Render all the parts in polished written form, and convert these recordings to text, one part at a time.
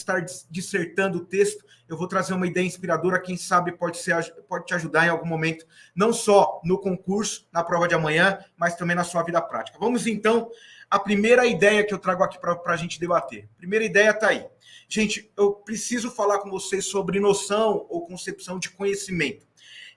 estar dissertando o texto, eu vou trazer uma ideia inspiradora, quem sabe pode te ajudar em algum momento, não só no concurso, na prova de amanhã, mas também na sua vida prática. Vamos então à primeira ideia que eu trago aqui para a gente debater. A primeira ideia está aí. Gente, eu preciso falar com vocês sobre noção ou concepção de conhecimento.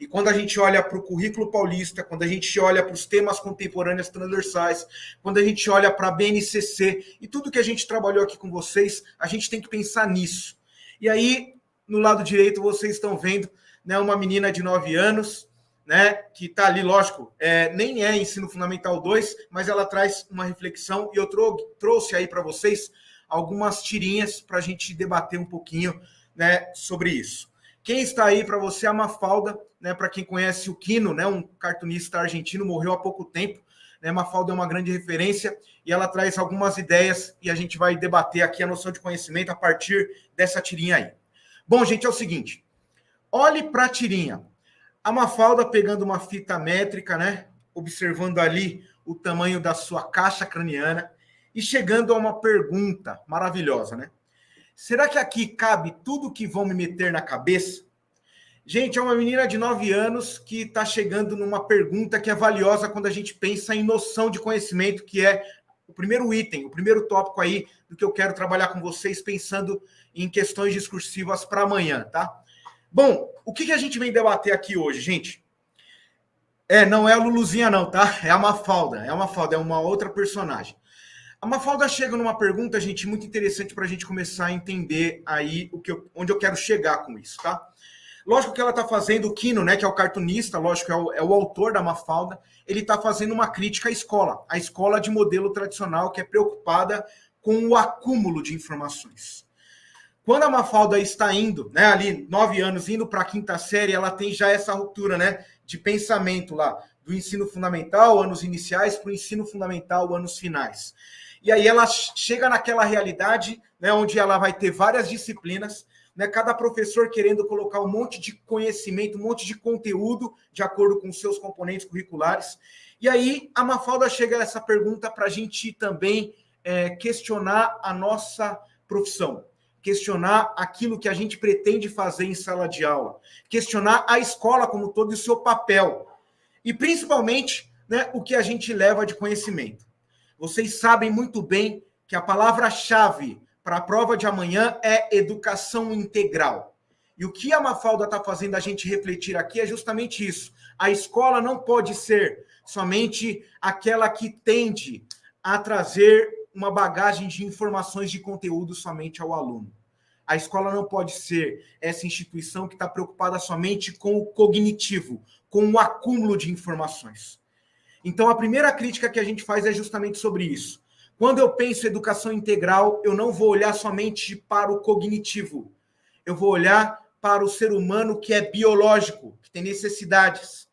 E quando a gente olha para o currículo paulista, quando a gente olha para os temas contemporâneos transversais, quando a gente olha para a BNCC e tudo que a gente trabalhou aqui com vocês, a gente tem que pensar nisso. E aí, no lado direito, vocês estão vendo, né, uma menina de 9 anos, né, que está ali, lógico, nem é ensino fundamental 2, mas ela traz uma reflexão e eu trouxe aí para vocês algumas tirinhas para a gente debater um pouquinho, né, sobre isso. Quem está aí para você é a Mafalda, né, para quem conhece o Quino, né, um cartunista argentino, morreu há pouco tempo. Né, Mafalda é uma grande referência e ela traz algumas ideias e a gente vai debater aqui a noção de conhecimento a partir dessa tirinha aí. Bom, gente, é o seguinte, olhe para a tirinha. A Mafalda pegando uma fita métrica, né, observando ali o tamanho da sua caixa craniana e chegando a uma pergunta maravilhosa, né? Será que aqui cabe tudo que vão me meter na cabeça? Gente, é uma menina de 9 anos que está chegando numa pergunta que é valiosa quando a gente pensa em noção de conhecimento, que é o primeiro item, o primeiro tópico aí do que eu quero trabalhar com vocês, pensando em questões discursivas para amanhã, tá? Bom, o que a gente vem debater aqui hoje, gente? Não é a Luluzinha não, tá? É a Mafalda, é uma outra personagem. A Mafalda chega numa pergunta, gente, muito interessante para a gente começar a entender aí onde eu quero chegar com isso, tá? Lógico que ela está fazendo o Quino, né, que é o cartunista, lógico, é o autor da Mafalda, ele está fazendo uma crítica à escola, a escola de modelo tradicional que é preocupada com o acúmulo de informações. Quando a Mafalda está indo, né, ali, 9 anos, indo para a 5ª série, ela tem já essa ruptura, né, de pensamento lá, do ensino fundamental, anos iniciais, para o ensino fundamental, anos finais. E aí ela chega naquela realidade, né, onde ela vai ter várias disciplinas, né, cada professor querendo colocar um monte de conhecimento, um monte de conteúdo de acordo com os seus componentes curriculares. E aí a Mafalda chega a essa pergunta para a gente também questionar a nossa profissão, questionar aquilo que a gente pretende fazer em sala de aula, questionar a escola como todo e o seu papel. E principalmente, né, o que a gente leva de conhecimento. Vocês sabem muito bem que a palavra-chave para a prova de amanhã é educação integral. E o que a Mafalda está fazendo a gente refletir aqui é justamente isso. A escola não pode ser somente aquela que tende a trazer uma bagagem de informações de conteúdo somente ao aluno. A escola não pode ser essa instituição que está preocupada somente com o cognitivo, com o acúmulo de informações. Então, a primeira crítica que a gente faz é justamente sobre isso. Quando eu penso em educação integral, eu não vou olhar somente para o cognitivo. Eu vou olhar para o ser humano que é biológico, que tem necessidades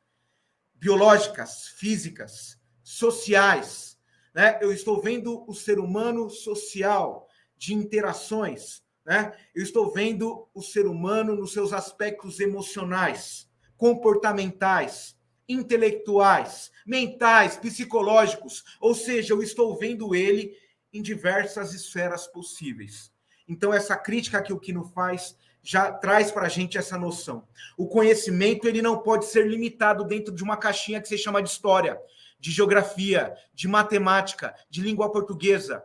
biológicas, físicas, sociais. Né? Eu estou vendo o ser humano social, de interações. Né? Eu estou vendo o ser humano nos seus aspectos emocionais, comportamentais, intelectuais, mentais, psicológicos, ou seja, eu estou vendo ele em diversas esferas possíveis. Então, essa crítica que o Quino faz já traz para a gente essa noção. O conhecimento ele não pode ser limitado dentro de uma caixinha que se chama de história, de geografia, de matemática, de língua portuguesa.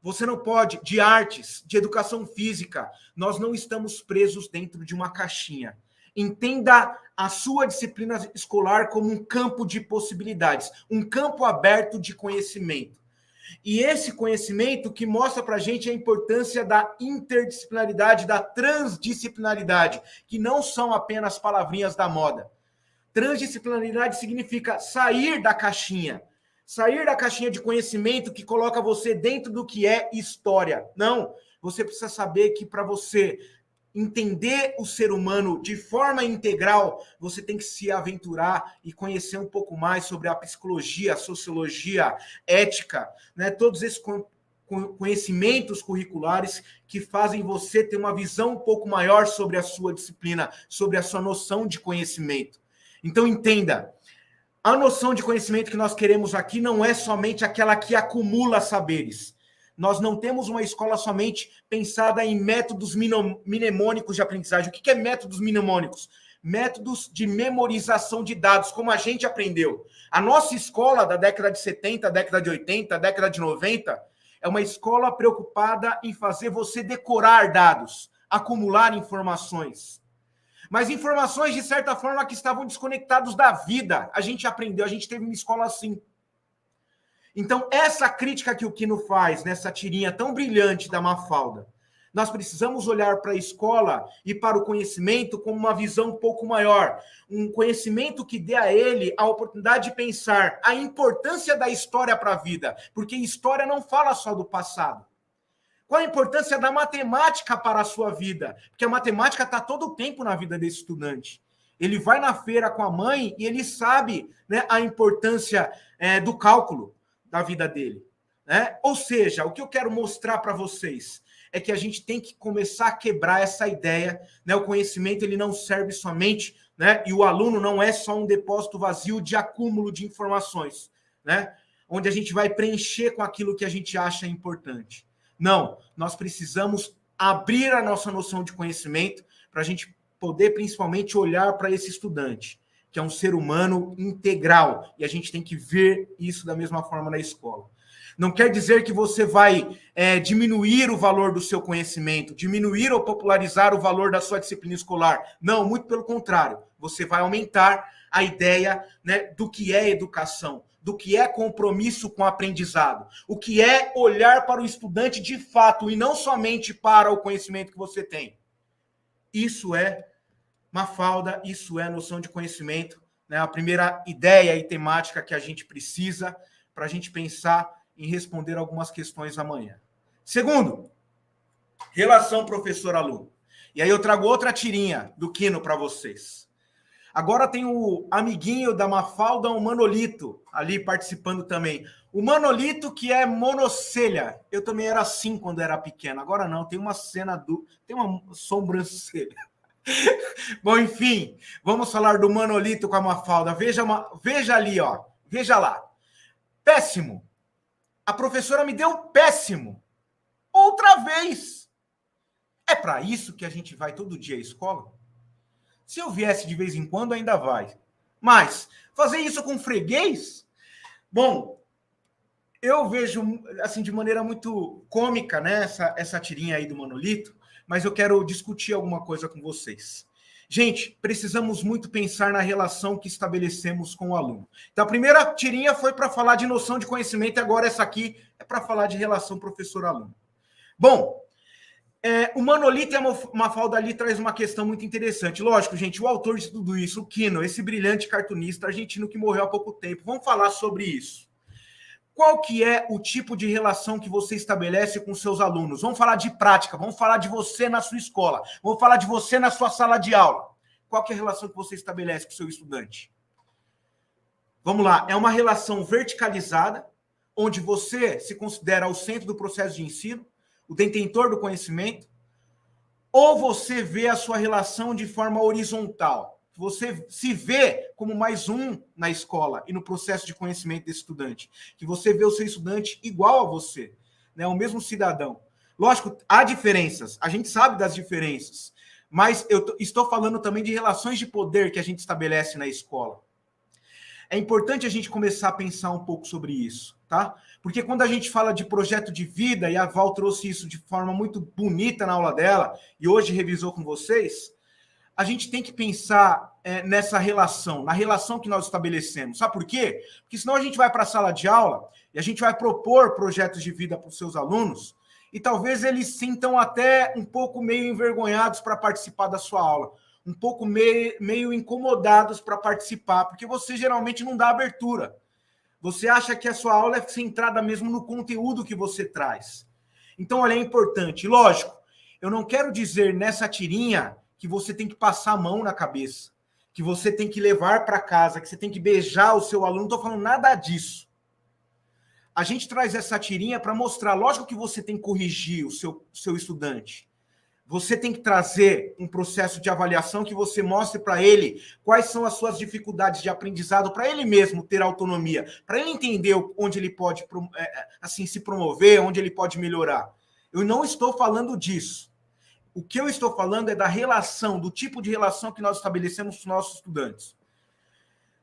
Você não pode, de artes, de educação física, nós não estamos presos dentro de uma caixinha. Entenda a sua disciplina escolar como um campo de possibilidades, um campo aberto de conhecimento. E esse conhecimento que mostra para a gente a importância da interdisciplinaridade, da transdisciplinaridade, que não são apenas palavrinhas da moda. Transdisciplinaridade significa sair da caixinha de conhecimento que coloca você dentro do que é história. Não, você precisa saber que para você entender o ser humano de forma integral, você tem que se aventurar e conhecer um pouco mais sobre a psicologia, a sociologia, ética, né? Todos esses conhecimentos curriculares que fazem você ter uma visão um pouco maior sobre a sua disciplina, sobre a sua noção de conhecimento. Então, entenda, a noção de conhecimento que nós queremos aqui não é somente aquela que acumula saberes. Nós não temos uma escola somente pensada em métodos mnemônicos de aprendizagem. O que é métodos mnemônicos? Métodos de memorização de dados, como a gente aprendeu. A nossa escola da década de 70, década de 80, década de 90, é uma escola preocupada em fazer você decorar dados, acumular informações. Mas informações, de certa forma, que estavam desconectados da vida. A gente aprendeu, a gente teve uma escola assim. Então, essa crítica que o Quino faz nessa tirinha tão brilhante da Mafalda, nós precisamos olhar para a escola e para o conhecimento com uma visão um pouco maior. Um conhecimento que dê a ele a oportunidade de pensar a importância da história para a vida. Porque história não fala só do passado. Qual a importância da matemática para a sua vida? Porque a matemática está todo o tempo na vida desse estudante. Ele vai na feira com a mãe e ele sabe, né, a importância do cálculo da vida dele. Né? Ou seja, o que eu quero mostrar para vocês é que a gente tem que começar a quebrar essa ideia, né? O conhecimento ele não serve somente, né? E o aluno não é só um depósito vazio de acúmulo de informações, né? Onde a gente vai preencher com aquilo que a gente acha importante. Não, nós precisamos abrir a nossa noção de conhecimento para a gente poder principalmente olhar para esse estudante, que é um ser humano integral, e a gente tem que ver isso da mesma forma na escola. Não quer dizer que você vai diminuir o valor do seu conhecimento, diminuir ou popularizar o valor da sua disciplina escolar. Não, muito pelo contrário. Você vai aumentar a ideia, né, do que é educação, do que é compromisso com o aprendizado, o que é olhar para o estudante de fato e não somente para o conhecimento que você tem. Isso é Mafalda, isso é noção de conhecimento, né? A primeira ideia e temática que a gente precisa para a gente pensar em responder algumas questões amanhã. Segundo, relação professor-aluno. E aí eu trago outra tirinha do Quino para vocês. Agora tem o amiguinho da Mafalda, o Manolito, ali participando também. O Manolito, que é monocelha. Eu também era assim quando era pequeno. Agora não, tem uma cena tem uma sobrancelha. Bom, enfim, vamos falar do Manolito com a Mafalda. Veja ali, ó. Veja lá. Péssimo. A professora me deu péssimo. Outra vez. É para isso que a gente vai todo dia à escola? Se eu viesse de vez em quando, ainda vai. Mas fazer isso com freguês? Bom, eu vejo assim de maneira muito cômica, né, essa tirinha aí do Manolito, mas eu quero discutir alguma coisa com vocês. Gente, precisamos muito pensar na relação que estabelecemos com o aluno. Então, a primeira tirinha foi para falar de noção de conhecimento, e agora essa aqui é para falar de relação professor-aluno. Bom, o Manolito e a Mafalda ali traz uma questão muito interessante. Lógico, gente, o autor de tudo isso, o Quino, esse brilhante cartunista argentino que morreu há pouco tempo, vamos falar sobre isso. Qual que é o tipo de relação que você estabelece com seus alunos? Vamos falar de prática, vamos falar de você na sua escola, vamos falar de você na sua sala de aula. Qual que é a relação que você estabelece com o seu estudante? Vamos lá, é uma relação verticalizada, onde você se considera o centro do processo de ensino, o detentor do conhecimento, ou você vê a sua relação de forma horizontal? Você se vê como mais um na escola e no processo de conhecimento desse estudante, que você vê o seu estudante igual a você, né, o mesmo cidadão. Lógico, há diferenças, a gente sabe das diferenças, mas eu estou falando também de relações de poder que a gente estabelece na escola. É importante a gente começar a pensar um pouco sobre isso, tá? Porque quando a gente fala de projeto de vida, e a Val trouxe isso de forma muito bonita na aula dela, e hoje revisou com vocês, a gente tem que pensar nessa relação, na relação que nós estabelecemos. Sabe por quê? Porque senão a gente vai para a sala de aula e a gente vai propor projetos de vida para os seus alunos e talvez eles sintam até um pouco meio envergonhados para participar da sua aula, um pouco meio incomodados para participar, porque você geralmente não dá abertura. Você acha que a sua aula é centrada mesmo no conteúdo que você traz. Então, olha, é importante. Lógico, eu não quero dizer nessa tirinha que você tem que passar a mão na cabeça, que você tem que levar para casa, que você tem que beijar o seu aluno. Não estou falando nada disso. A gente traz essa tirinha para mostrar, lógico que você tem que corrigir o seu estudante. Você tem que trazer um processo de avaliação que você mostre para ele quais são as suas dificuldades de aprendizado, para ele mesmo ter autonomia, para ele entender onde ele pode assim se promover, onde ele pode melhorar. Eu não estou falando disso. O que eu estou falando é da relação, do tipo de relação que nós estabelecemos com os nossos estudantes.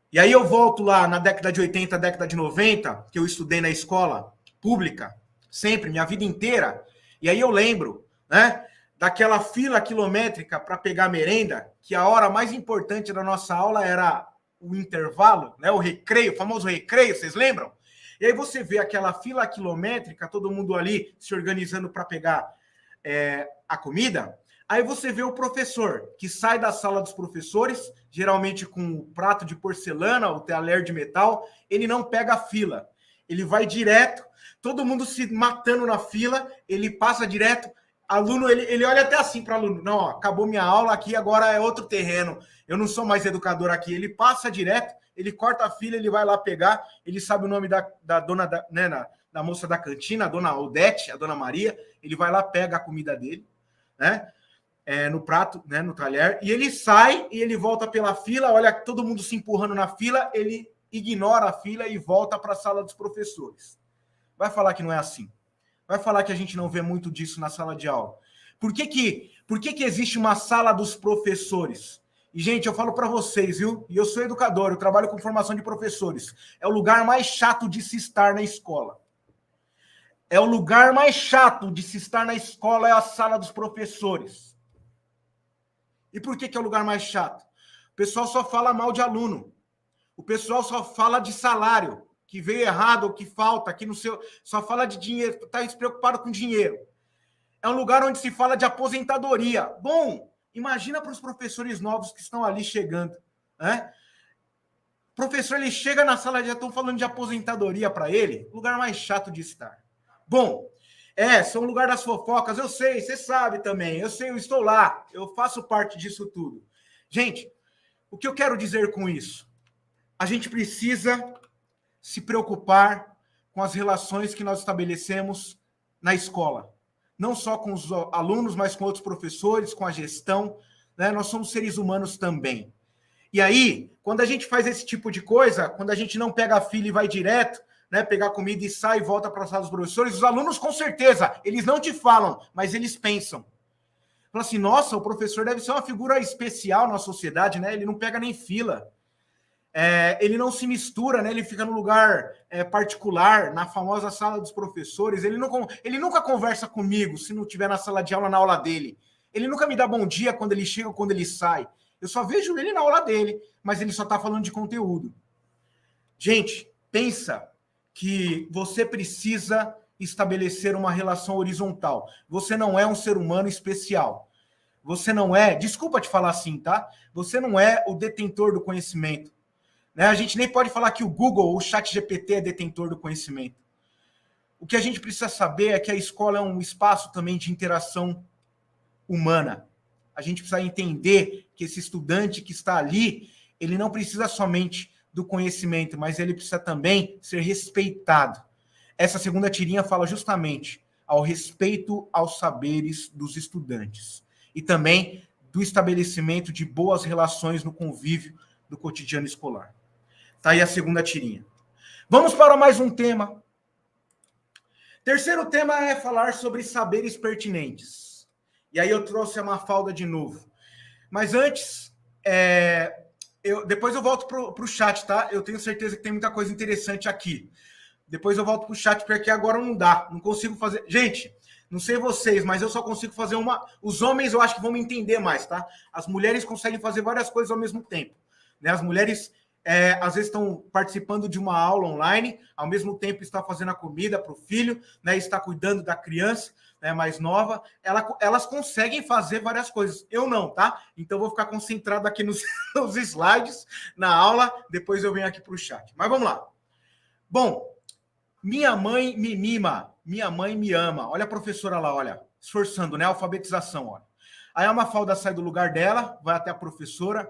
E aí eu volto lá na década de 80, década de 90, que eu estudei na escola pública, sempre, minha vida inteira, e aí eu lembro, né, daquela fila quilométrica para pegar merenda, que a hora mais importante da nossa aula era o intervalo, né, o recreio, o famoso recreio, vocês lembram? E aí você vê aquela fila quilométrica, todo mundo ali se organizando para pegar a comida. Aí você vê o professor, que sai da sala dos professores, geralmente com o prato de porcelana, o talher de metal, ele não pega a fila. Ele vai direto, todo mundo se matando na fila, ele passa direto, aluno, ele olha até assim para o aluno, não, ó, acabou minha aula aqui, agora é outro terreno, eu não sou mais educador aqui. Ele passa direto, ele corta a fila, ele vai lá pegar, ele sabe o nome da dona, da moça da cantina, a dona Odete, a dona Maria, ele vai lá, pega a comida dele, né, no prato, né, no talher, e ele sai e ele volta pela fila, olha todo mundo se empurrando na fila, ele ignora a fila e volta para a sala dos professores. Vai falar que não é assim. Vai falar que a gente não vê muito disso na sala de aula. Por que existe uma sala dos professores? E, gente, eu falo para vocês, viu? E eu sou educador, eu trabalho com formação de professores. É o lugar mais chato de se estar na escola. É o lugar mais chato de se estar na escola, é a sala dos professores. E por que é o lugar mais chato? O pessoal só fala mal de aluno. O pessoal só fala de salário, que veio errado, ou que falta, que no seu, só fala de dinheiro, está despreocupado com dinheiro. É um lugar onde se fala de aposentadoria. Bom, imagina para os professores novos que estão ali chegando, né? O professor, ele chega na sala, já estão falando de aposentadoria para ele, lugar mais chato de estar. Bom, são o lugar das fofocas, eu sei, você sabe também, eu sei, eu estou lá, eu faço parte disso tudo. Gente, o que eu quero dizer com isso? A gente precisa se preocupar com as relações que nós estabelecemos na escola. Não só com os alunos, mas com outros professores, com a gestão, né? Nós somos seres humanos também. E aí, quando a gente faz esse tipo de coisa, quando a gente não pega a fila e vai direto, né, pegar comida e sai e volta para a sala dos professores, os alunos, com certeza, eles não te falam, mas eles pensam. Falam assim, nossa, o professor deve ser uma figura especial na sociedade, né? Ele não pega nem fila. Ele não se mistura, né? Ele fica no lugar particular, na famosa sala dos professores. Ele nunca conversa comigo se não estiver na sala de aula, na aula dele. Ele nunca me dá bom dia quando ele chega ou quando ele sai. Eu só vejo ele na aula dele, mas ele só está falando de conteúdo. Gente, pensa que você precisa estabelecer uma relação horizontal. Você não é um ser humano especial. Você não é, desculpa te falar assim, tá? Você não é o detentor do conhecimento. Né? A gente nem pode falar que o Google ou o ChatGPT é detentor do conhecimento. O que a gente precisa saber é que a escola é um espaço também de interação humana. A gente precisa entender que esse estudante que está ali, ele não precisa somente do conhecimento, mas ele precisa também ser respeitado. Essa segunda tirinha fala justamente ao respeito aos saberes dos estudantes e também do estabelecimento de boas relações no convívio do cotidiano escolar. Tá aí a segunda tirinha. Vamos para mais um tema. Terceiro tema é falar sobre saberes pertinentes. E aí eu trouxe a Mafalda de novo. Mas antes, depois eu volto para o chat, tá? Eu tenho certeza que tem muita coisa interessante aqui. Depois eu volto para o chat, porque agora não dá. Não consigo fazer... Gente, não sei vocês, mas eu só consigo fazer uma... Os homens eu acho que vão me entender mais, tá? As mulheres conseguem fazer várias coisas ao mesmo tempo. Né? As mulheres... às vezes estão participando de uma aula online, ao mesmo tempo está fazendo a comida para o filho, né, está cuidando da criança, né, mais nova, elas conseguem fazer várias coisas. Eu não, tá? Então vou ficar concentrado aqui nos slides, na aula, depois eu venho aqui para o chat. Mas vamos lá. Bom, minha mãe me mima, minha mãe me ama. Olha a professora lá, olha, esforçando, né? Alfabetização, olha. Aí a Mafalda sai do lugar dela, vai até a professora.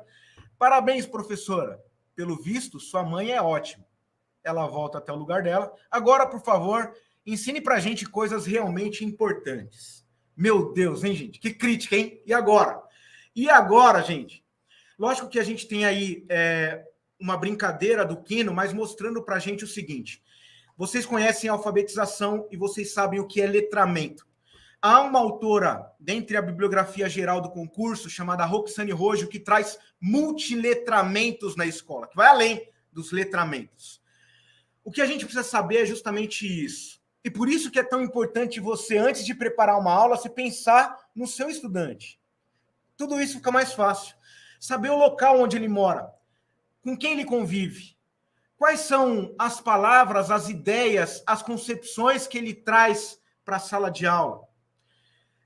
Parabéns, professora. Pelo visto, sua mãe é ótima. Ela volta até o lugar dela. Agora, por favor, ensine para a gente coisas realmente importantes. Meu Deus, hein, gente? Que crítica, hein? E agora? E agora, gente? Lógico que a gente tem aí uma brincadeira do Quino, mas mostrando para a gente o seguinte. Vocês conhecem a alfabetização e vocês sabem o que é letramento. Há uma autora, dentre a bibliografia geral do concurso, chamada Roxane Rojo, que traz multiletramentos na escola, que vai além dos letramentos. O que a gente precisa saber é justamente isso. E por isso que é tão importante você, antes de preparar uma aula, se pensar no seu estudante. Tudo isso fica mais fácil. Saber o local onde ele mora, com quem ele convive, quais são as palavras, as ideias, as concepções que ele traz para a sala de aula.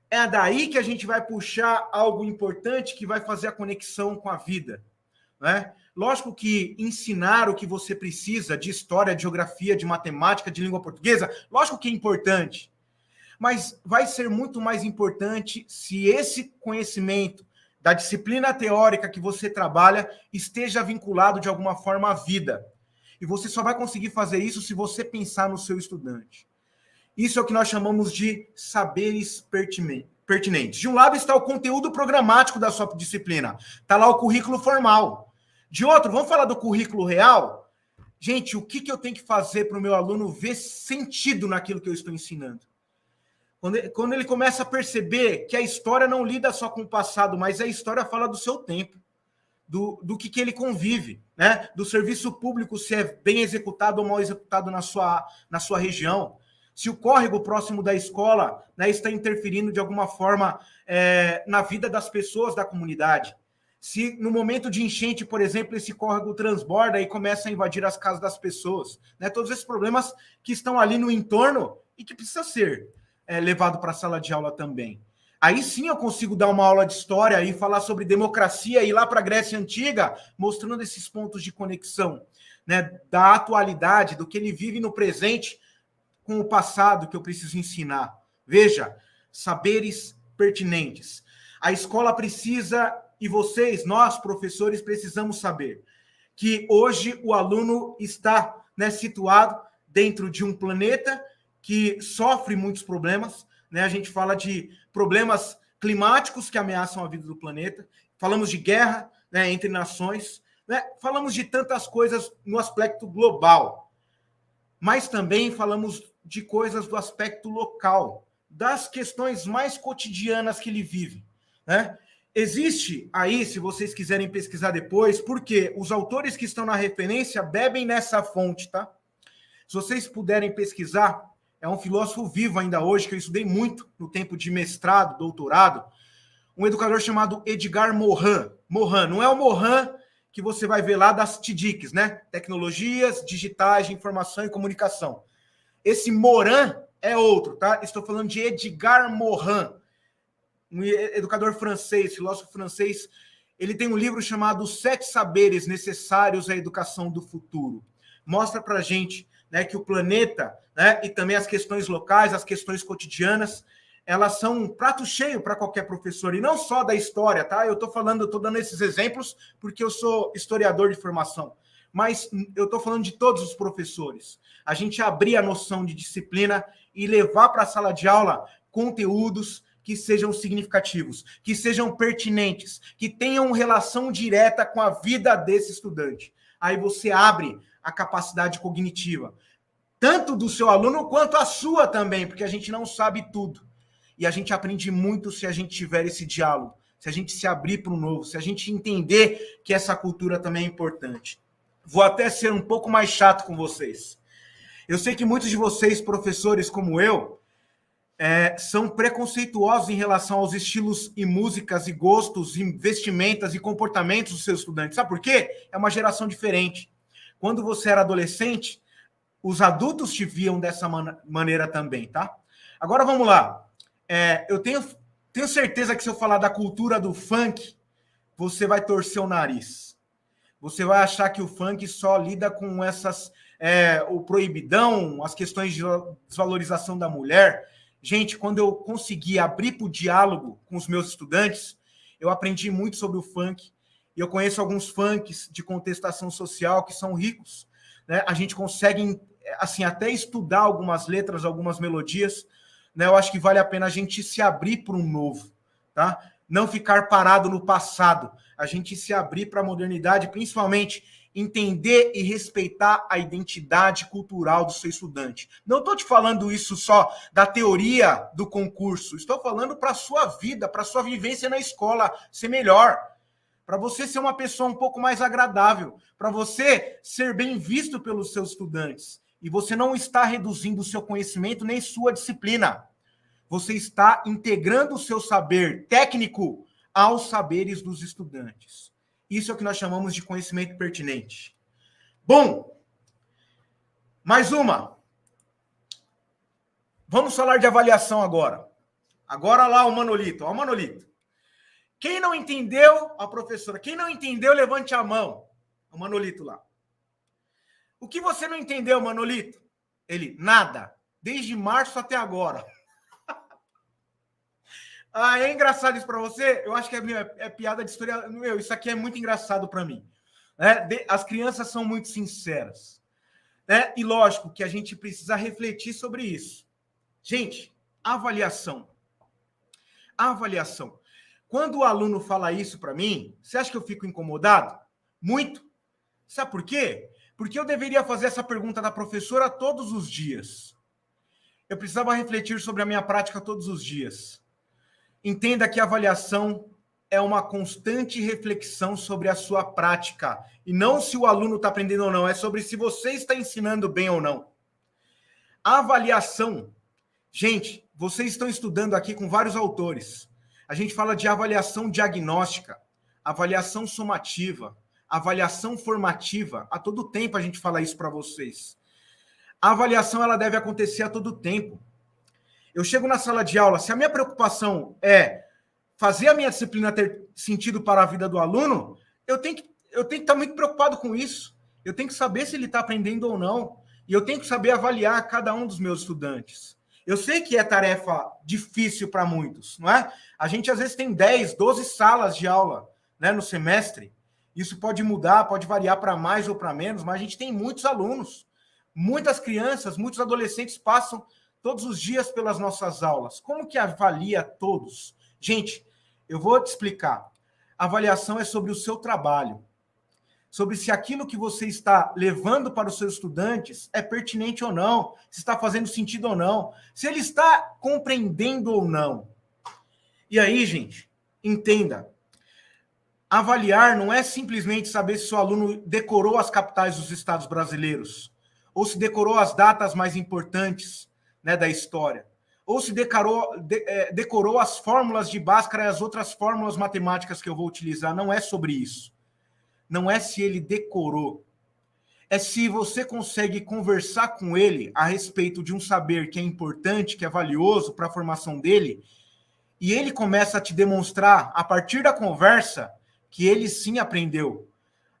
É daí que a gente vai puxar algo importante que vai fazer a conexão com a vida, né? Lógico que ensinar o que você precisa de história, de geografia, de matemática, de língua portuguesa, lógico que é importante, mas vai ser muito mais importante se esse conhecimento da disciplina teórica que você trabalha esteja vinculado de alguma forma à vida. E você só vai conseguir fazer isso se você pensar no seu estudante. Isso é o que nós chamamos de saberes pertinentes. De um lado está o conteúdo programático da sua disciplina. Está lá o currículo formal. De outro, vamos falar do currículo real? Gente, o que eu tenho que fazer para o meu aluno ver sentido naquilo que eu estou ensinando? Quando ele começa a perceber que a história não lida só com o passado, mas a história fala do seu tempo, do que ele convive, né? Do serviço público, se é bem executado ou mal executado na sua região. Se o córrego próximo da escola, né, está interferindo de alguma forma na vida das pessoas da comunidade. Se no momento de enchente, por exemplo, esse córrego transborda e começa a invadir as casas das pessoas. Né, todos esses problemas que estão ali no entorno e que precisa ser levado para a sala de aula também. Aí sim eu consigo dar uma aula de história e falar sobre democracia e ir lá para a Grécia Antiga, mostrando esses pontos de conexão, né, da atualidade, do que ele vive no presente, com o passado que eu preciso ensinar. Veja, saberes pertinentes. A escola precisa, e vocês, nós, professores, precisamos saber que hoje o aluno está, né, situado dentro de um planeta que sofre muitos problemas, né? A gente fala de problemas climáticos que ameaçam a vida do planeta, falamos de guerra, né, entre nações, né? Falamos de tantas coisas no aspecto global, mas também falamos de coisas do aspecto local, das questões mais cotidianas que ele vive, né? Existe aí, se vocês quiserem pesquisar depois, porque os autores que estão na referência bebem nessa fonte, tá? Se vocês puderem pesquisar, é um filósofo vivo ainda hoje, que eu estudei muito no tempo de mestrado, doutorado, um educador chamado Edgar Morin. Morin, não é o Morin que você vai ver lá das TDICs, né? Tecnologias Digitais de Informação e Comunicação. Esse Morin é outro, tá? Estou falando de Edgar Morin, um educador francês, filósofo francês. Ele tem um livro chamado Os 7 Saberes Necessários à Educação do Futuro. Mostra pra gente, né, que o planeta, né, e também as questões locais, as questões cotidianas, elas são um prato cheio para qualquer professor, e não só da história, tá? Eu estou dando esses exemplos porque eu sou historiador de formação, mas eu estou falando de todos os professores. A gente abrir a noção de disciplina e levar para a sala de aula conteúdos que sejam significativos, que sejam pertinentes, que tenham relação direta com a vida desse estudante. Aí você abre a capacidade cognitiva, tanto do seu aluno quanto a sua também, porque a gente não sabe tudo. E a gente aprende muito se a gente tiver esse diálogo, se a gente se abrir para o novo, se a gente entender que essa cultura também é importante. Vou até ser um pouco mais chato com vocês. Eu sei que muitos de vocês, professores como eu, são preconceituosos em relação aos estilos e músicas e gostos e vestimentas e comportamentos dos seus estudantes. Sabe por quê? É uma geração diferente. Quando você era adolescente, os adultos te viam dessa maneira também, tá? Agora vamos lá. Eu tenho certeza que se eu falar da cultura do funk, você vai torcer o nariz. Você vai achar que o funk só lida com o proibidão, as questões de desvalorização da mulher. Gente, quando eu consegui abrir para o diálogo com os meus estudantes, eu aprendi muito sobre o funk. E eu conheço alguns funks de contestação social que são ricos, né? A gente consegue, assim, até estudar algumas letras, algumas melodias, né? Eu acho que vale a pena a gente se abrir para um novo, tá? Não ficar parado no passado, a gente se abrir para a modernidade, principalmente entender e respeitar a identidade cultural do seu estudante. Não estou te falando isso só da teoria do concurso, estou falando para a sua vida, para a sua vivência na escola ser melhor, para você ser uma pessoa um pouco mais agradável, para você ser bem visto pelos seus estudantes. E você não está reduzindo o seu conhecimento nem sua disciplina. Você está integrando o seu saber técnico aos saberes dos estudantes. Isso é o que nós chamamos de conhecimento pertinente. Bom, mais uma. Vamos falar de avaliação agora. Agora lá o Manolito. Ó, o Manolito. Quem não entendeu, a professora, quem não entendeu, levante a mão. O Manolito lá. O que você não entendeu, Manolito? Ele, nada. Desde março até agora. Ah, é engraçado isso para você? Eu acho que é piada de história. Meu, isso aqui é muito engraçado para mim. As crianças são muito sinceras. Né? E lógico que a gente precisa refletir sobre isso. Gente, avaliação. Avaliação. Quando o aluno fala isso para mim, você acha que eu fico incomodado? Muito. Sabe por quê? Porque eu deveria fazer essa pergunta da professora todos os dias. Eu precisava refletir sobre a minha prática todos os dias. Entenda que a avaliação é uma constante reflexão sobre a sua prática. E não se o aluno está aprendendo ou não, é sobre se você está ensinando bem ou não. A avaliação, gente, vocês estão estudando aqui com vários autores. A gente fala de avaliação diagnóstica, avaliação somativa, avaliação formativa. A todo tempo a gente fala isso para vocês. A avaliação ela deve acontecer a todo tempo. Eu chego na sala de aula, se a minha preocupação é fazer a minha disciplina ter sentido para a vida do aluno, eu tenho que estar muito preocupado com isso. Eu tenho que saber se ele está aprendendo ou não. E eu tenho que saber avaliar cada um dos meus estudantes. Eu sei que é tarefa difícil para muitos, não é? A gente às vezes tem 10, 12 salas de aula, né, no semestre. Isso pode mudar, pode variar para mais ou para menos, mas a gente tem muitos alunos. Muitas crianças, muitos adolescentes passam todos os dias pelas nossas aulas. Como que avalia todos? Gente, eu vou te explicar. A avaliação é sobre o seu trabalho, sobre se aquilo que você está levando para os seus estudantes é pertinente ou não, se está fazendo sentido ou não, se ele está compreendendo ou não. E aí, gente, entenda. Avaliar não é simplesmente saber se o aluno decorou as capitais dos estados brasileiros, ou se decorou as datas mais importantes, né, da história, ou se decorou as fórmulas de Bhaskara e as outras fórmulas matemáticas que eu vou utilizar. Não é sobre isso. Não é se ele decorou. É se você consegue conversar com ele a respeito de um saber que é importante, que é valioso para a formação dele, e ele começa a te demonstrar, a partir da conversa, que ele sim aprendeu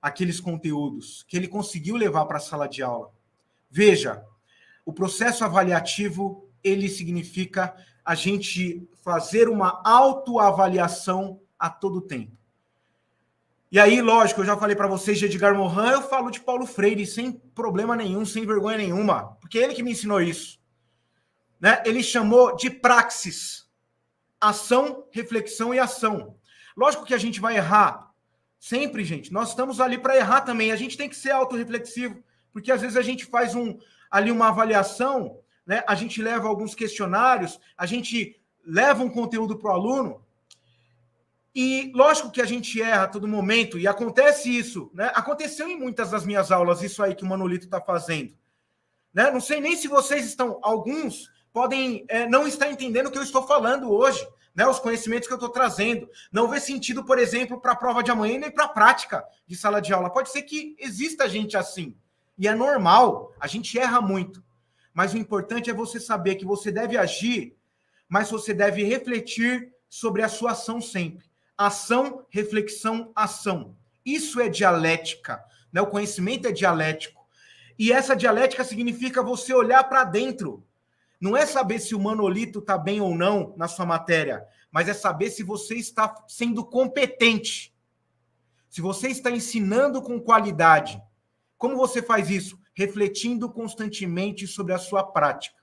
aqueles conteúdos, que ele conseguiu levar para a sala de aula. Veja, o processo avaliativo, ele significa a gente fazer uma autoavaliação a todo tempo. E aí, lógico, eu já falei para vocês de Edgar Morin, eu falo de Paulo Freire, sem problema nenhum, sem vergonha nenhuma, porque é ele que me ensinou isso. Né? Ele chamou de praxis. Ação, reflexão e ação. Lógico que a gente vai errar. Sempre, gente. Nós estamos ali para errar também. A gente tem que ser autorreflexivo, porque às vezes a gente faz ali uma avaliação, né? A gente leva alguns questionários, a gente leva um conteúdo para o aluno, e lógico que a gente erra a todo momento, e acontece isso, né? Aconteceu em muitas das minhas aulas, isso aí que o Manolito está fazendo. Né? Não sei nem se vocês estão, alguns podem não estar entendendo o que eu estou falando hoje, né? Os conhecimentos que eu estou trazendo. Não vê sentido, por exemplo, para a prova de amanhã nem para a prática de sala de aula. Pode ser que exista gente assim. E é normal, a gente erra muito. Mas o importante é você saber que você deve agir, mas você deve refletir sobre a sua ação sempre. Ação, reflexão, ação. Isso é dialética, né? O conhecimento é dialético. E essa dialética significa você olhar para dentro. Não é saber se o Manolito está bem ou não na sua matéria, mas é saber se você está sendo competente. Se você está ensinando com qualidade. Como você faz isso? Refletindo constantemente sobre a sua prática.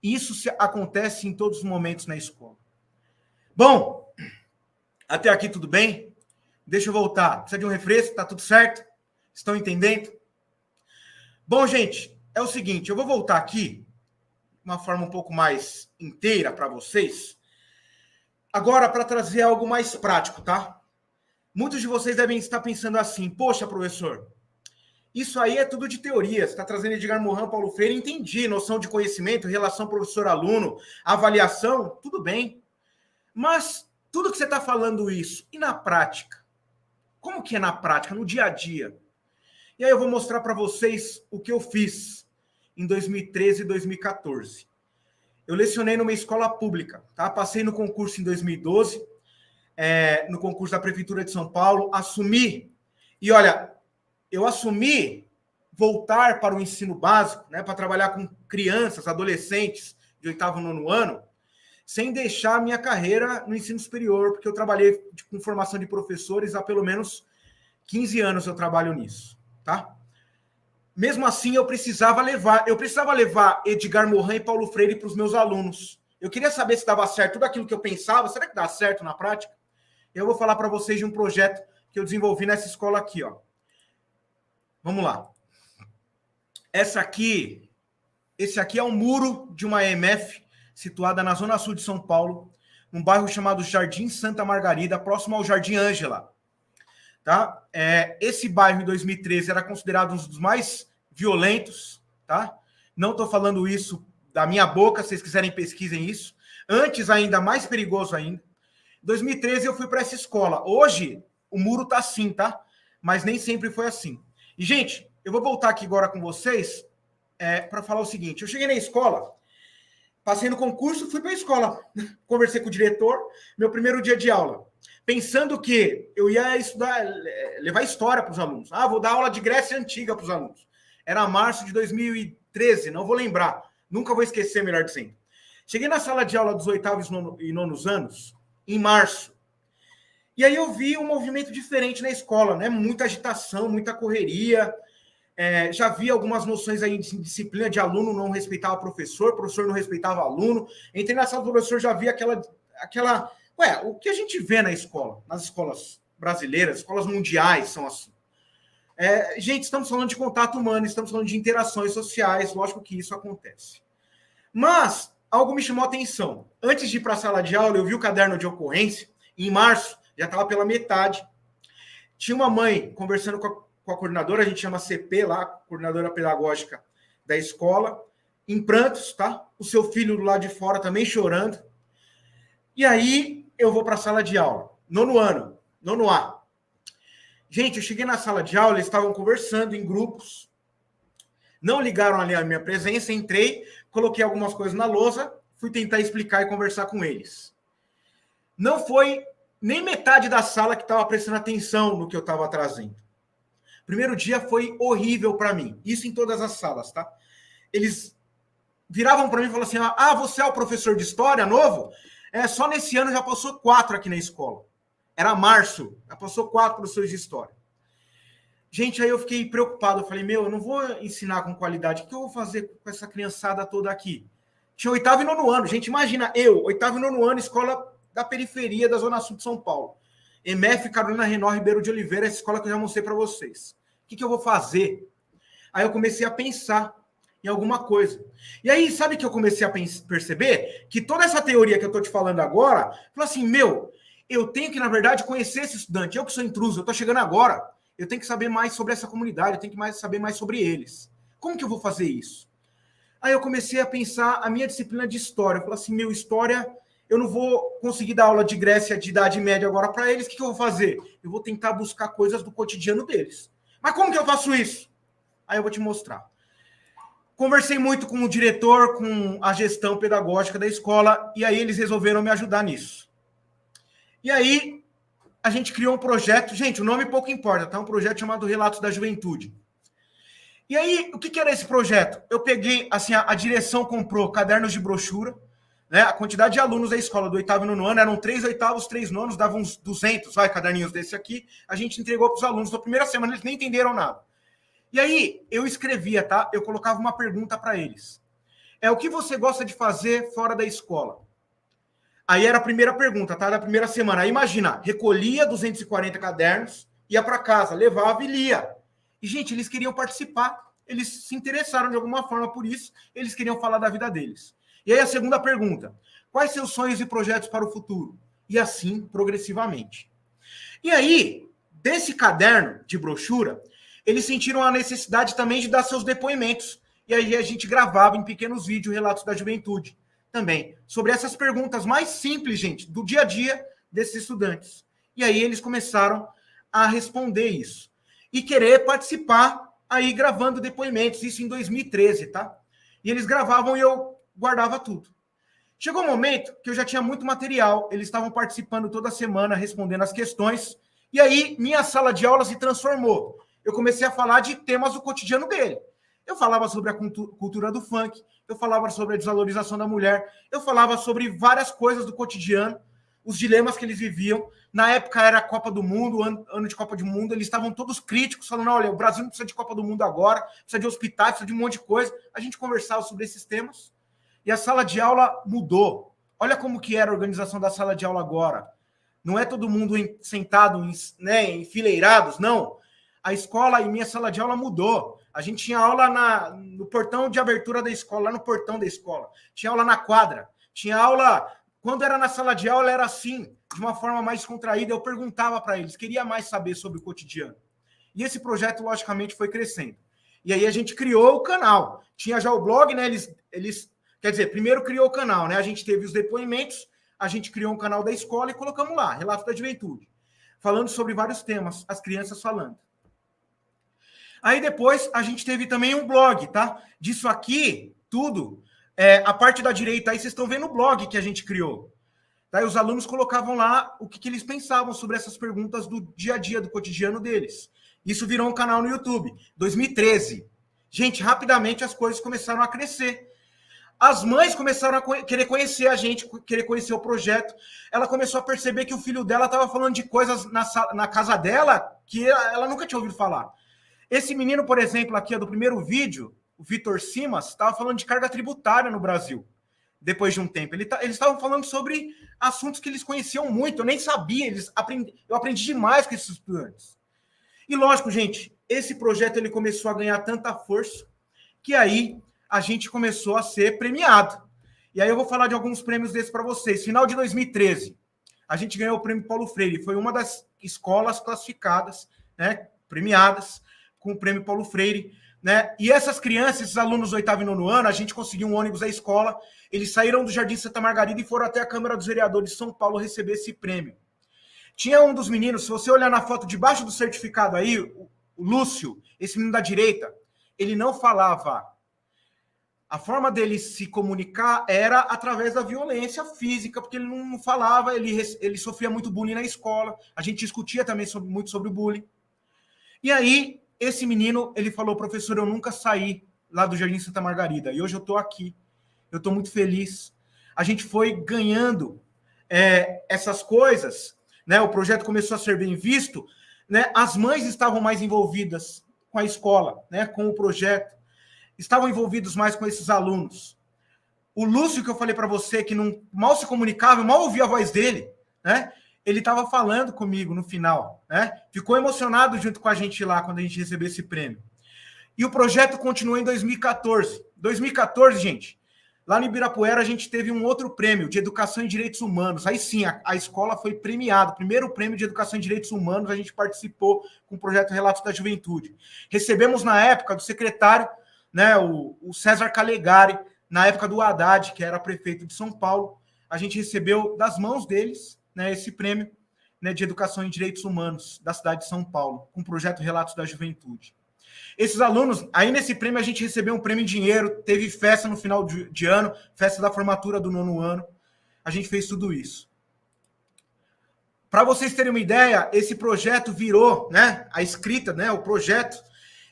Isso acontece em todos os momentos na escola. Bom, até aqui tudo bem? Deixa eu voltar. Precisa de um refresco? Tá tudo certo? Estão entendendo? Bom, gente, é o seguinte, eu vou voltar aqui de uma forma um pouco mais inteira para vocês. Agora, para trazer algo mais prático, tá? Muitos de vocês devem estar pensando assim, poxa, professor, isso aí é tudo de teoria. Você está trazendo Edgar Morin, Paulo Freire, entendi, noção de conhecimento, relação professor-aluno, avaliação, tudo bem. Mas tudo que você está falando isso, e na prática? Como que é na prática, no dia a dia? E aí eu vou mostrar para vocês o que eu fiz em 2013 e 2014. Eu lecionei numa escola pública, tá? Passei no concurso em 2012, no concurso da Prefeitura de São Paulo, assumi. E olha, eu assumi voltar para o ensino básico, né, para trabalhar com crianças, adolescentes de 8º e 9º ano, sem deixar a minha carreira no ensino superior, porque eu trabalhei com formação de professores há pelo menos 15 anos eu trabalho nisso, tá? Mesmo assim, eu precisava levar Edgar Morin e Paulo Freire para os meus alunos. Eu queria saber se dava certo tudo aquilo que eu pensava. Será que dá certo na prática? Eu vou falar para vocês de um projeto que eu desenvolvi nessa escola aqui, ó. Vamos lá. Esse aqui é um muro de uma EMF situada na zona sul de São Paulo, num bairro chamado Jardim Santa Margarida, próximo ao Jardim Ângela. Tá? Esse bairro, em 2013, era considerado um dos mais violentos. Tá? Não estou falando isso da minha boca, se vocês quiserem pesquisem isso. Antes, ainda mais perigoso ainda. Em 2013, eu fui para essa escola. Hoje, o muro está assim, tá? Mas nem sempre foi assim. E, gente, eu vou voltar aqui agora com vocês para falar o seguinte. Eu cheguei na escola, passei no concurso, fui para a escola. Conversei com o diretor, meu primeiro dia de aula. Pensando que eu ia estudar, levar história para os alunos. Vou dar aula de Grécia Antiga para os alunos. Era março de 2013, não vou lembrar. Nunca vou esquecer, melhor dizendo. Cheguei na sala de aula dos 8º e 9º anos, em março. E aí eu vi um movimento diferente na escola, né? Muita agitação, muita correria. Já vi algumas noções aí de disciplina de aluno não respeitava professor não respeitava aluno. Entrei na sala do professor, já vi aquela... o que a gente vê na escola, nas escolas brasileiras, escolas mundiais são assim. Gente, estamos falando de contato humano, estamos falando de interações sociais, lógico que isso acontece. Mas algo me chamou a atenção. Antes de ir para a sala de aula, eu vi o caderno de ocorrência, em março, já estava pela metade. Tinha uma mãe conversando com a coordenadora, a gente chama CP lá, coordenadora pedagógica da escola, em prantos, tá? O seu filho do lado de fora também chorando. E aí eu vou para a sala de aula, nono A. Gente, eu cheguei na sala de aula, eles estavam conversando em grupos, não ligaram ali a minha presença, entrei, coloquei algumas coisas na lousa, fui tentar explicar e conversar com eles. Não foi nem metade da sala que estava prestando atenção no que eu estava trazendo. Primeiro dia foi horrível para mim, isso em todas as salas, tá? Eles viravam para mim e falavam assim, você é o professor de história novo? Só nesse ano já passou 4 aqui na escola. Era março, já passou 4 professores de história. Gente, aí eu fiquei preocupado. Eu falei, eu não vou ensinar com qualidade. O que eu vou fazer com essa criançada toda aqui? Tinha 8º e 9º ano. Gente, imagina, 8º e 9º ano, escola da periferia da Zona Sul de São Paulo. EMF Carolina Renó Ribeiro de Oliveira, essa escola que eu já mostrei para vocês. O que eu vou fazer? Aí eu comecei a pensar em alguma coisa. E aí, sabe que eu comecei a perceber? Que toda essa teoria que eu estou te falando agora, falou assim, eu tenho que, na verdade, conhecer esse estudante. Eu que sou intruso, eu estou chegando agora. Eu tenho que saber mais sobre essa comunidade, eu tenho que saber mais sobre eles. Como que eu vou fazer isso? Aí eu comecei a pensar a minha disciplina de história. Eu falei assim, história, eu não vou conseguir dar aula de Grécia de Idade Média agora para eles. O que eu vou fazer? Eu vou tentar buscar coisas do cotidiano deles. Mas como que eu faço isso? Aí eu vou te mostrar. Conversei muito com o diretor, com a gestão pedagógica da escola, e aí eles resolveram me ajudar nisso. E aí, a gente criou um projeto, gente, o nome pouco importa, tá? Um projeto chamado Relatos da Juventude. E aí, o que era esse projeto? Eu peguei, assim, a direção comprou cadernos de brochura, né? A quantidade de alunos da escola do 8º e 9º ano eram 3 8º, 3 9º, davam uns 200, caderninhos desse aqui. A gente entregou para os alunos. Na primeira semana, eles nem entenderam nada. E aí, eu escrevia, tá? Eu colocava uma pergunta para eles. o que você gosta de fazer fora da escola? Aí era a primeira pergunta, tá? Da primeira semana. Aí imagina, recolhia 240 cadernos, ia para casa, levava e lia. E, gente, eles queriam participar. Eles se interessaram de alguma forma por isso. Eles queriam falar da vida deles. E aí a segunda pergunta. Quais seus sonhos e projetos para o futuro? E assim, progressivamente. E aí, desse caderno de brochura, eles sentiram a necessidade também de dar seus depoimentos. E aí a gente gravava em pequenos vídeos relatos da juventude também, sobre essas perguntas mais simples, gente, do dia a dia desses estudantes. E aí eles começaram a responder isso. E querer participar aí gravando depoimentos, isso em 2013, tá? E eles gravavam e eu guardava tudo. Chegou um momento que eu já tinha muito material, eles estavam participando toda semana, respondendo as questões, e aí minha sala de aula se transformou. Eu comecei a falar de temas do cotidiano dele. Eu falava sobre a cultura do funk, eu falava sobre a desvalorização da mulher, eu falava sobre várias coisas do cotidiano, os dilemas que eles viviam. Na época era a Copa do Mundo, ano de Copa do Mundo, eles estavam todos críticos, falando, olha, o Brasil não precisa de Copa do Mundo agora, precisa de hospitais, precisa de um monte de coisa. A gente conversava sobre esses temas e a sala de aula mudou. Olha como que era a organização da sala de aula agora. Não é todo mundo sentado, né, enfileirados, não. A escola e minha sala de aula mudou. A gente tinha aula no portão de abertura da escola, lá no portão da escola. Tinha aula na quadra. Tinha aula... Quando era na sala de aula, era assim, de uma forma mais contraída. Eu perguntava para eles, queria mais saber sobre o cotidiano. E esse projeto, logicamente, foi crescendo. E aí a gente criou o canal. Tinha já o blog, né? Quer dizer, primeiro criou o canal, né? A gente teve os depoimentos, a gente criou um canal da escola e colocamos lá, Relato da Juventude, falando sobre vários temas, as crianças falando. Aí depois a gente teve também um blog, tá? Disso aqui, tudo, a parte da direita aí, vocês estão vendo o blog que a gente criou. Tá? E os alunos colocavam lá o que eles pensavam sobre essas perguntas do dia a dia, do cotidiano deles. Isso virou um canal no YouTube, 2013. Gente, rapidamente as coisas começaram a crescer. As mães começaram a querer conhecer a gente, querer conhecer o projeto. Ela começou a perceber que o filho dela estava falando de coisas na casa dela que ela nunca tinha ouvido falar. Esse menino, por exemplo, aqui do primeiro vídeo, o Vitor Simas, estava falando de carga tributária no Brasil, depois de um tempo. Eles estavam falando sobre assuntos que eles conheciam muito, eu nem sabia, eu aprendi demais com esses estudantes. E lógico, gente, esse projeto ele começou a ganhar tanta força que aí a gente começou a ser premiado. E aí eu vou falar de alguns prêmios desses para vocês. Final de 2013, a gente ganhou o prêmio Paulo Freire, foi uma das escolas classificadas, né, premiadas, com o prêmio Paulo Freire, né? E essas crianças, esses alunos do 8º e 9º ano, a gente conseguiu um ônibus da escola, eles saíram do Jardim Santa Margarida e foram até a Câmara dos Vereadores de São Paulo receber esse prêmio. Tinha um dos meninos, se você olhar na foto debaixo do certificado aí, o Lúcio, esse menino da direita, ele não falava. A forma dele se comunicar era através da violência física, porque ele não falava, ele sofria muito bullying na escola, a gente discutia também muito sobre o bullying. E aí, esse menino, ele falou, professor, eu nunca saí lá do Jardim Santa Margarida, e hoje eu estou aqui, eu estou muito feliz. A gente foi ganhando essas coisas, né? O projeto começou a ser bem visto, né? As mães estavam mais envolvidas com a escola, né? Com o projeto, estavam envolvidos mais com esses alunos. O Lúcio, que eu falei para você, que mal se comunicava, mal ouvia a voz dele, né? Ele estava falando comigo no final, né? Ficou emocionado junto com a gente lá quando a gente recebeu esse prêmio. E o projeto continuou em 2014. 2014, gente, lá no Ibirapuera a gente teve um outro prêmio de Educação e Direitos Humanos. Aí sim, a escola foi premiada. O primeiro prêmio de Educação e Direitos Humanos a gente participou com o projeto Relatos da Juventude. Recebemos na época do secretário, né, o César Calegari, na época do Haddad, que era prefeito de São Paulo. A gente recebeu das mãos deles, né, esse prêmio, né, de Educação e Direitos Humanos da cidade de São Paulo, com o projeto Relatos da Juventude. Esses alunos, aí nesse prêmio a gente recebeu um prêmio em dinheiro, teve festa no final de ano, festa da formatura do 9º ano, a gente fez tudo isso. Para vocês terem uma ideia, esse projeto virou, né, a escrita, né, o projeto,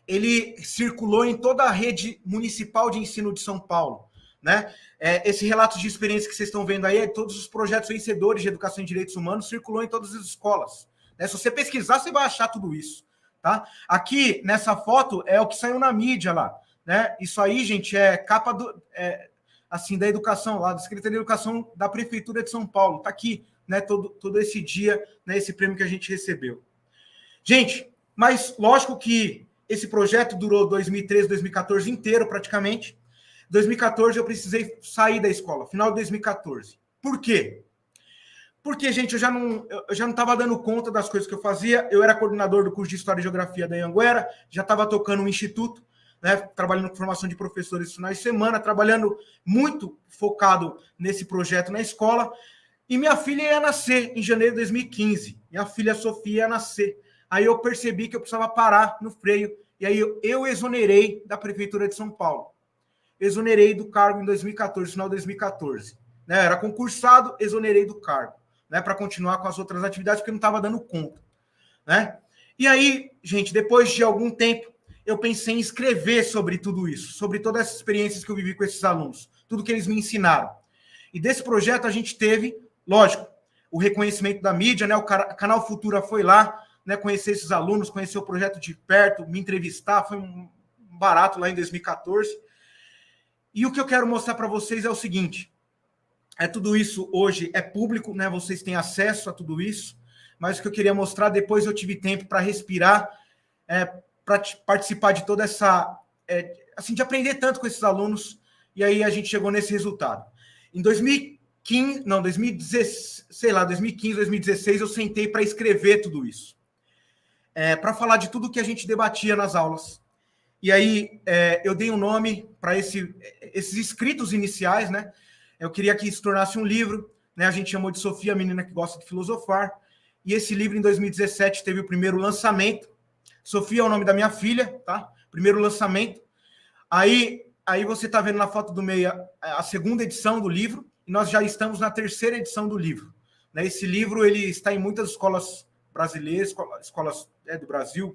ele circulou em toda a rede municipal de ensino de São Paulo. Né? Esse relato de experiência que vocês estão vendo aí, todos os projetos vencedores de educação e direitos humanos circulou em todas as escolas. Né? Se você pesquisar, você vai achar tudo isso. Tá? Aqui, nessa foto, é o que saiu na mídia lá. Né? Isso aí, gente, é capa assim, da educação lá, da Secretaria de Educação da Prefeitura de São Paulo. Está aqui, né, todo esse dia, né, esse prêmio que a gente recebeu. Gente, mas lógico que esse projeto durou 2013, 2014 inteiro, praticamente. 2014 eu precisei sair da escola, final de 2014. Por quê? Porque, gente, eu já não estava dando conta das coisas que eu fazia. Eu era coordenador do curso de História e Geografia da Anhanguera, já estava tocando um instituto, né, trabalhando com formação de professores finais de semana, trabalhando muito focado nesse projeto na escola. E minha filha ia nascer em janeiro de 2015. Minha filha Sofia ia nascer. Aí eu percebi que eu precisava parar no freio. E aí eu exonerei da Prefeitura de São Paulo. Exonerei do cargo em 2014, final de 2014. Né, era concursado, exonerei do cargo, né, para continuar com as outras atividades, porque não estava dando conta. Né? E aí, gente, depois de algum tempo, eu pensei em escrever sobre tudo isso, sobre todas essas experiências que eu vivi com esses alunos, tudo que eles me ensinaram. E desse projeto a gente teve, lógico, o reconhecimento da mídia, né? O Canal Futura foi lá, né, conhecer esses alunos, conhecer o projeto de perto, me entrevistar, foi um barato lá em 2014. E o que eu quero mostrar para vocês é o seguinte: tudo isso hoje é público, né? Vocês têm acesso a tudo isso, mas o que eu queria mostrar, depois eu tive tempo para respirar, para participar de toda essa, assim, de aprender tanto com esses alunos, e aí a gente chegou nesse resultado. Em 2015, 2016, eu sentei para escrever tudo isso, para falar de tudo que a gente debatia nas aulas. E aí eu dei um nome para esses escritos iniciais, né? Eu queria que se tornasse um livro, né? A gente chamou de Sofia, a menina que gosta de filosofar. E esse livro, em 2017, teve o primeiro lançamento. Sofia é o nome da minha filha, tá? Primeiro lançamento. Aí você está vendo na foto do meio a segunda edição do livro, e nós já estamos na terceira edição do livro. Né? Esse livro ele está em muitas escolas brasileiras, escolas do Brasil,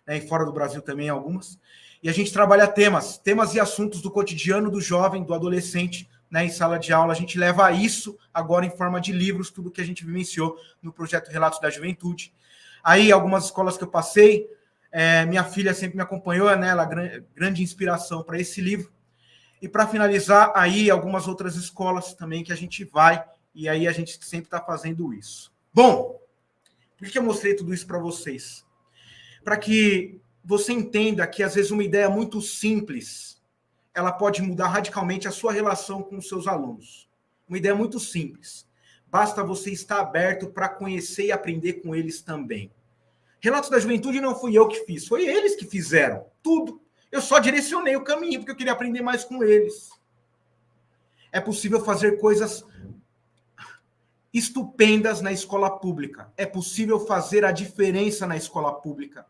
né? E fora do Brasil também algumas. E a gente trabalha temas e assuntos do cotidiano do jovem, do adolescente, né, em sala de aula. A gente leva isso agora em forma de livros, tudo que a gente vivenciou no projeto Relatos da Juventude. Aí, algumas escolas que eu passei, minha filha sempre me acompanhou, né, ela grande inspiração para esse livro. E para finalizar, aí algumas outras escolas também que a gente vai, e aí a gente sempre está fazendo isso. Bom, por que eu mostrei tudo isso para vocês? Para que você entenda que, às vezes, uma ideia muito simples, ela pode mudar radicalmente a sua relação com os seus alunos. Uma ideia muito simples. Basta você estar aberto para conhecer e aprender com eles também. Relatos da Juventude não fui eu que fiz, foi eles que fizeram tudo. Eu só direcionei o caminho, porque eu queria aprender mais com eles. É possível fazer coisas estupendas na escola pública. É possível fazer a diferença na escola pública.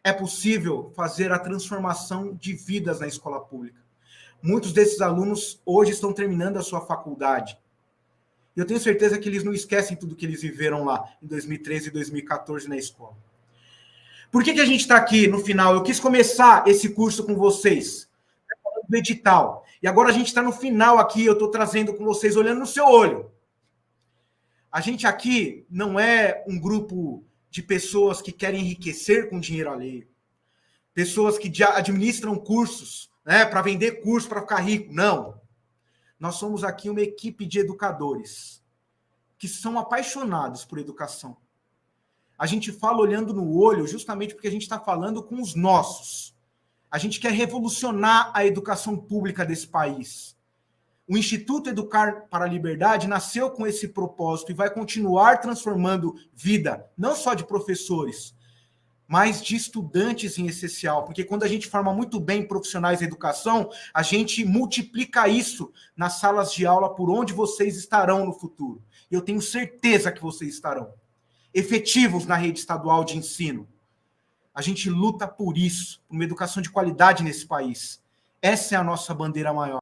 É possível fazer a transformação de vidas na escola pública. Muitos desses alunos hoje estão terminando a sua faculdade. E eu tenho certeza que eles não esquecem tudo que eles viveram lá em 2013 e 2014 na escola. Por que a gente está aqui no final? Eu quis começar esse curso com vocês, falando do edital. E agora a gente está no final aqui, eu estou trazendo com vocês, olhando no seu olho. A gente aqui não é um grupo de pessoas que querem enriquecer com dinheiro alheio. Pessoas que administram cursos, né, para vender curso, para ficar rico. Não. Nós somos aqui uma equipe de educadores que são apaixonados por educação. A gente fala olhando no olho justamente porque a gente está falando com os nossos. A gente quer revolucionar a educação pública desse país. O Instituto Educar para a Liberdade nasceu com esse propósito e vai continuar transformando vida, não só de professores, mas de estudantes em essencial, porque quando a gente forma muito bem profissionais da educação, a gente multiplica isso nas salas de aula por onde vocês estarão no futuro. E eu tenho certeza que vocês estarão efetivos na rede estadual de ensino. A gente luta por isso, por uma educação de qualidade nesse país. Essa é a nossa bandeira maior.